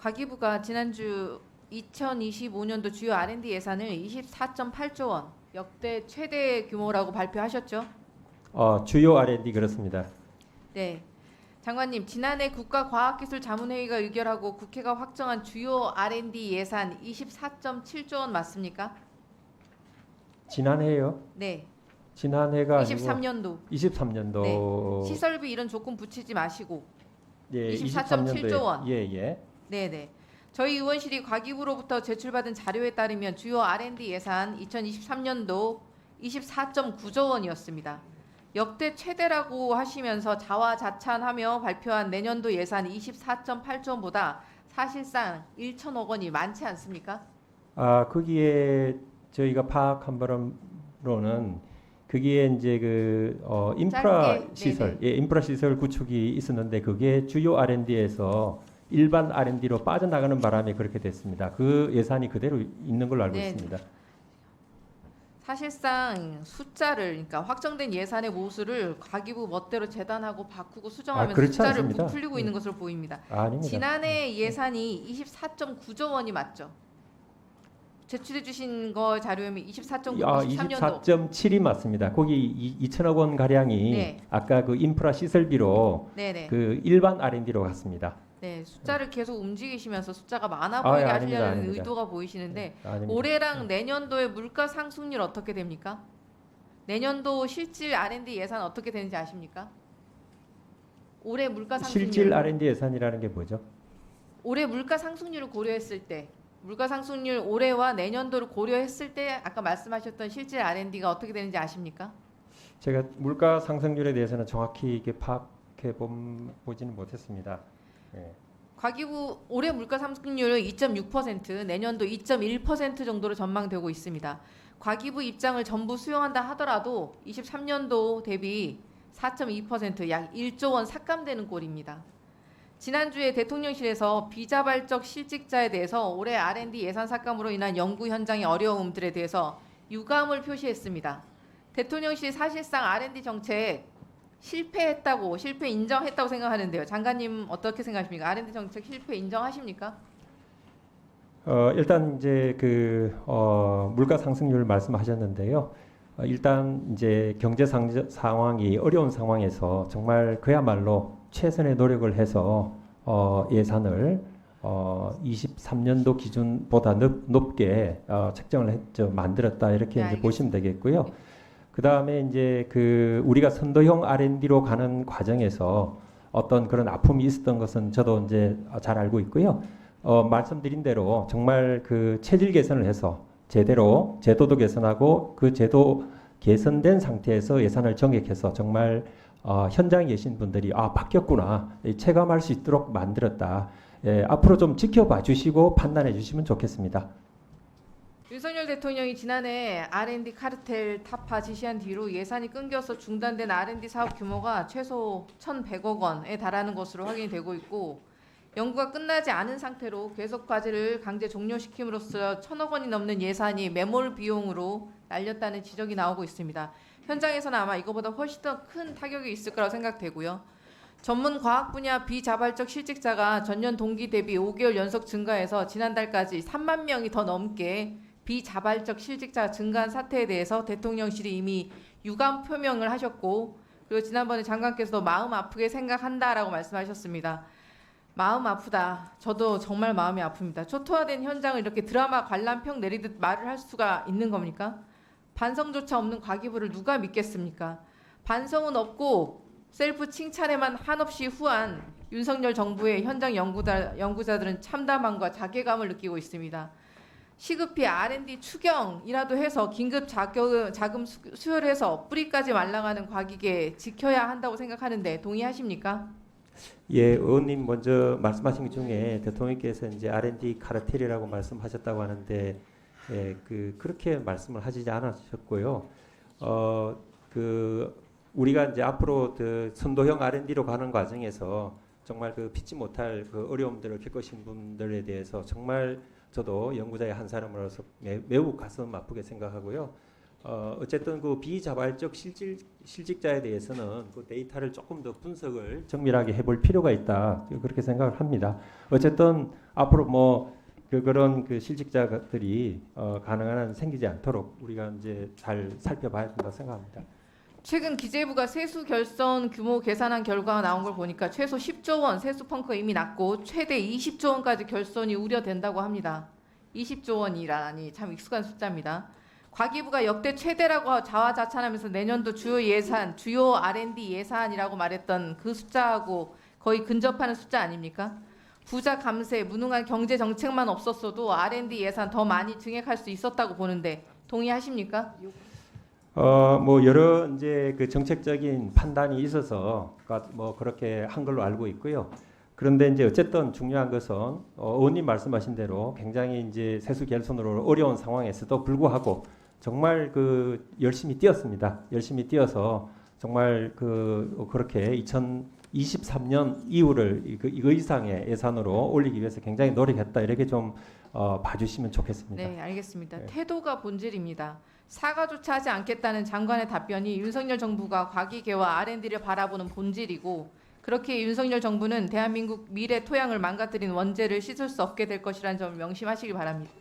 과기부가 지난주 2025년도 주요 R&D 예산을 24.8조 원, 역대 최대 규모라고 발표하셨죠? 주요 R&D 그렇습니다. 네. 장관님, 지난해 국가과학기술자문회의가 의결하고 국회가 확정한 주요 R&D 예산 24.7조 원 맞습니까? 지난해요? 네. 지난해가 아니고 23년도. 23년도. 네. 시설비 이런 조건 붙이지 마시고 예, 24.7조 원. 예, 예. 네네. 저희 의원실이 과기부로부터 제출받은 자료에 따르면 주요 R&D 예산 2023년도 24.9조 원이었습니다. 역대 최대라고 하시면서 자화자찬하며 발표한 내년도 예산 24.8조 원보다 사실상 1천억 원이 많지 않습니까? 거기에 저희가 파악한 바로는 거기에 이제 인프라 짧게, 시설, 네네. 인프라 시설 구축이 있었는데 그게 주요 R&D에서 일반 R&D로 빠져나가는 바람에 그렇게 됐습니다. 그 예산이 그대로 있는 걸로 알고 네네. 있습니다. 사실상 숫자를, 그러니까 확정된 예산의 모수를 과기부 멋대로 재단하고 바꾸고 수정하면서 그렇지 숫자를 않습니다. 부풀리고 있는 것으로 보입니다. 아닙니다. 지난해 예산이 24.9조 원이 맞죠? 제출해 주신 거 자료에 24.9, 23년도. 24.7이 맞습니다. 거기 2천억 원 가량이 네. 아까 그 인프라 시설비로 네네. 그 일반 R&D로 갔습니다. 네, 숫자를 계속 움직이시면서 숫자가 많아 보이게 예, 하시려는 아닙니다. 의도가 보이시는데 아닙니다. 올해랑 내년도의 물가 상승률 어떻게 됩니까? 내년도 실질 R&D 예산 어떻게 되는지 아십니까? 올해 물가 상승률. 실질 R&D 예산이라는 게 뭐죠? 올해 물가 상승률을 고려했을 때, 물가 상승률 올해와 내년도를 고려했을 때 아까 말씀하셨던 실질 R&D가 어떻게 되는지 아십니까? 제가 물가 상승률에 대해서는 정확히 이게 파악해 보지는 못했습니다. 예. 과기부 올해 물가 상승률은 2.6%, 내년도 2.1% 정도로 전망되고 있습니다. 과기부 입장을 전부 수용한다 하더라도 23년도 대비 4.2%, 약 1조 원 삭감되는 꼴입니다. 지난주에 대통령실에서 비자발적 실직자에 대해서 올해 R&D 예산 삭감으로 인한 연구 현장의 어려움들에 대해서 유감을 표시했습니다. 대통령실이 사실상 R&D 정책 실패했다고, 실패 인정했다고 생각하는데요. 장관님 어떻게 생각하십니까? R&D 정책 실패 인정하십니까? 일단 이제 물가 상승률 말씀하셨는데요. 일단 이제 경제 상황이 어려운 상황에서 정말 그야말로 최선의 노력을 해서 예산을 23년도 기준보다 높게 책정을 만들었다 이렇게 네, 이제 보시면 되겠고요. 네. 그 다음에 이제 우리가 선도형 R&D로 가는 과정에서 어떤 그런 아픔이 있었던 것은 저도 이제 잘 알고 있고요. 말씀드린 대로 정말 그 체질 개선을 해서 제대로 제도도 개선하고 그 제도 개선된 상태에서 예산을 정액해서 정말 현장에 계신 분들이 바뀌었구나 체감할 수 있도록 만들었다. 예, 앞으로 좀 지켜봐 주시고 판단해 주시면 좋겠습니다. 윤석열 대통령이 지난해 R&D 카르텔 타파 지시한 뒤로 예산이 끊겨서 중단된 R&D 사업 규모가 최소 1,100억 원에 달하는 것으로 확인이 되고 있고 연구가 끝나지 않은 상태로 계속 과제를 강제 종료시킴으로써 1,000억 원이 넘는 예산이 매몰 비용으로 날렸다는 지적이 나오고 있습니다. 현장에서는 아마 이거보다 훨씬 더 큰 타격이 있을 거라고 생각되고요. 전문 과학 분야 비자발적 실직자가 전년 동기 대비 5개월 연속 증가해서 지난달까지 3만 명이 더 넘게 비자발적 실직자 증가한 사태에 대해서 대통령실이 이미 유감 표명을 하셨고 그리고 지난번에 장관께서도 마음 아프게 생각한다라고 말씀하셨습니다. 마음 아프다. 저도 정말 마음이 아픕니다. 초토화된 현장을 이렇게 드라마 관람평 내리듯 말을 할 수가 있는 겁니까? 반성조차 없는 과기부를 누가 믿겠습니까? 반성은 없고 셀프 칭찬에만 한없이 후한 윤석열 정부의 현장 연구자들은 참담함과 자괴감을 느끼고 있습니다. 시급히 R&D 추경이라도 해서 긴급 자금 수혈을 해서 뿌리까지 말라가는 과기계 지켜야 한다고 생각하는데 동의하십니까? 예, 의원님 먼저 말씀하신 것 중에 대통령께서 이제 R&D 카르텔이라고 말씀하셨다고 하는데 그렇게 말씀을 하시지 않으셨고요. 우리가 이제 앞으로 선도형 R&D로 가는 과정에서 정말 피치 못할 어려움들을 겪으신 분들에 대해서 정말 저도 연구자의 한 사람으로서 매우 가슴 아프게 생각하고요. 어쨌든 비자발적 실직자에 대해서는 데이터를 조금 더 분석을 정밀하게 해볼 필요가 있다 그렇게 생각을 합니다. 어쨌든 앞으로 뭐 그런 그 실직자들이 가능한 한 생기지 않도록 우리가 이제 잘 살펴봐야 된다 생각합니다. 최근 기재부가 세수 결선 규모 계산한 결과가 나온 걸 보니까 최소 10조 원 세수 펑크가 이미 났고 최대 20조 원까지 결손이 우려된다고 합니다. 20조 원이라니 참 익숙한 숫자입니다. 과기부가 역대 최대라고 자화자찬하면서 내년도 주요 R&D 예산이라고 말했던 그 숫자하고 거의 근접하는 숫자 아닙니까? 부자 감세, 무능한 경제 정책만 없었어도 R&D 예산 더 많이 증액할 수 있었다고 보는데 동의하십니까? 뭐 여러 이제 그 정책적인 판단이 있어서 뭐 그렇게 한 걸로 알고 있고요. 그런데 이제 어쨌든 중요한 것은 의원님 말씀하신 대로 굉장히 이제 세수 결손으로 어려운 상황에서도 불구하고 정말 그 열심히 뛰었습니다. 열심히 뛰어서 정말 그렇게 2023년 이후를 이거 이상의 예산으로 올리기 위해서 굉장히 노력했다 이렇게 좀 봐주시면 좋겠습니다. 네, 알겠습니다. 네. 태도가 본질입니다. 사과조차 하지 않겠다는 장관의 답변이 윤석열 정부가 과기계와 R&D를 바라보는 본질이고 그렇게 윤석열 정부는 대한민국 미래 토양을 망가뜨린 원죄를 씻을 수 없게 될 것이라는 점을 명심하시기 바랍니다.